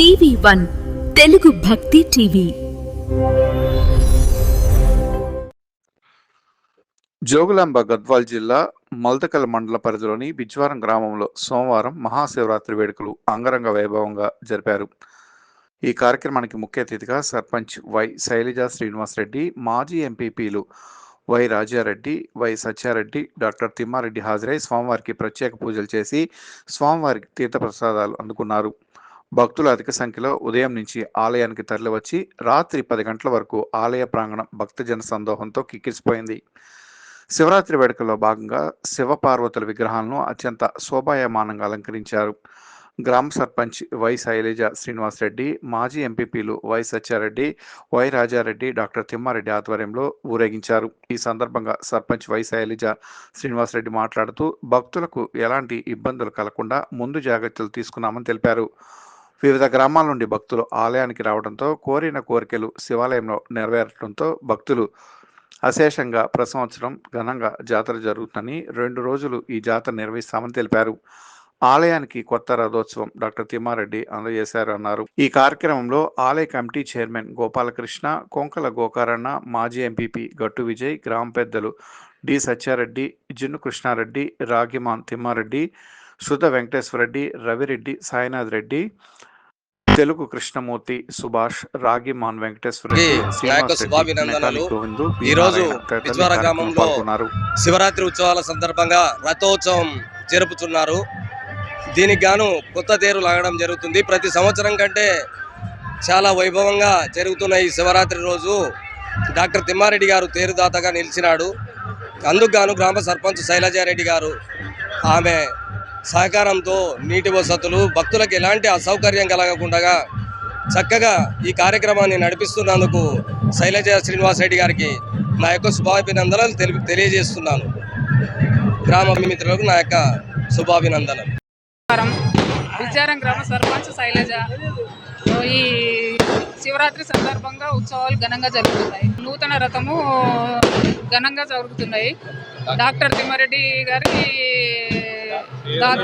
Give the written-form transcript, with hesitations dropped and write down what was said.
TV1 Telugu భక్తి TV. Jogulamba Gadwal జిల్లా మల్దకల్ మండల పరిధిలోని బిజ్వారం గ్రామంలో సోమవారం మహాశివరాత్రి వేడుకలు అంగరంగ వైభవంగా జరిపారు. ఈ కార్యక్రమానికి ముఖ్య అతిథిగా సర్పంచ్ వై శైలజ శ్రీనివాసరెడ్డి, మాజీ ఎంపీపీలు Y Rajareddy, Y Satyareddy, doctor Thimmareddy హాజరై స్వామివారికి ప్రత్యేక పూజలు చేసి స్వామివారికి తీర్థప్రసాదాలు అందుకున్నారు. భక్తులు అధిక సంఖ్యలో ఉదయం నుంచి ఆలయానికి తరలివచ్చి రాత్రి 10 గంటల వరకు ఆలయ ప్రాంగణం భక్తజన సందోహంతో కిక్కిరిసిపోయింది. శివరాత్రి వేడుకల్లో భాగంగా శివపార్వతుల విగ్రహాలను అత్యంత శోభాయమానంగా అలంకరించారు. గ్రామ సర్పంచ్ వై శైలజ శ్రీనివాసరెడ్డి, మాజీ ఎంపీపీలు Y Satyareddy, Y Rajareddy, doctor Thimmareddy ఆధ్వర్యంలో ఊరేగించారు. ఈ సందర్భంగా సర్పంచ్ వై శైలజ శ్రీనివాసరెడ్డి మాట్లాడుతూ భక్తులకు ఎలాంటి ఇబ్బందులు కలగకుండా ముందు జాగ్రత్తలు తీసుకున్నామని తెలిపారు. వివిధ గ్రామాల నుండి భక్తులు ఆలయానికి రావడంతో కోరిన కోరికలు శివాలయంలో నెరవేరడంతో భక్తులు అశేషంగా ప్రతి సంవత్సరం ఘనంగా జాతర జరుగుతుందని 2 రోజులు ఈ జాతర నిర్వహిస్తామని తెలిపారు. ఆలయానికి కొత్త రథోత్సవం డాక్టర్ తిమ్మారెడ్డి అందజేశారన్నారు. ఈ కార్యక్రమంలో ఆలయ కమిటీ చైర్మన్ గోపాలకృష్ణ, కొంకల గోకారన్న, మాజీ ఎంపీపీ గట్టు విజయ్, గ్రామ పెద్దలు డి సత్యారెడ్డి, జిన్ను కృష్ణారెడ్డి, రాగిమాన్ తిమ్మారెడ్డి, సుధ వెంకటేశ్వరరెడ్డి, రవిరెడ్డి, సాయినాథ్ రెడ్డి, తెలుగు కృష్ణమూర్తి, సుభాష్, రాగిమాన్ వెంకటేశ్వరరెడ్డి, ఈరోజు బిజ్వార గ్రామంలో శివరాత్రి ఉత్సవాల సందర్భంగా రథోత్సవం జరుపుతున్నారు. దీనికి గాను కొత్త తేరు లాగడం జరుగుతుంది. ప్రతి సంవత్సరం కంటే చాలా వైభవంగా జరుగుతున్న ఈ శివరాత్రి రోజు డాక్టర్ తిమ్మారెడ్డి గారు తేరుదాతగా నిలిచినాడు. అందుకు గాను గ్రామ సర్పంచ్ శైలజారెడ్డి గారు ఆమె సహకారంతో నీటి వసతులు, భక్తులకు ఎలాంటి అసౌకర్యం కలగకుండా చక్కగా ఈ కార్యక్రమాన్ని నడిపిస్తున్నందుకు శైలజ శ్రీనివాసరెడ్డి గారికి నా యొక్క శుభాభినందనలు తెలియజేస్తున్నాను. గ్రామ మిత్రులకు నా యొక్క శుభాభినందనలు. బిజ్వారం గ్రామ సర్పంచ్ శైలజ. ఈ శివరాత్రి సందర్భంగా ఉత్సవాలు ఘనంగా జరుగుతున్నాయి. నూతన రథము ఘనంగా జరుగుతున్నాయి. డాక్టర్ తిమ్మారెడ్డి గారి దాత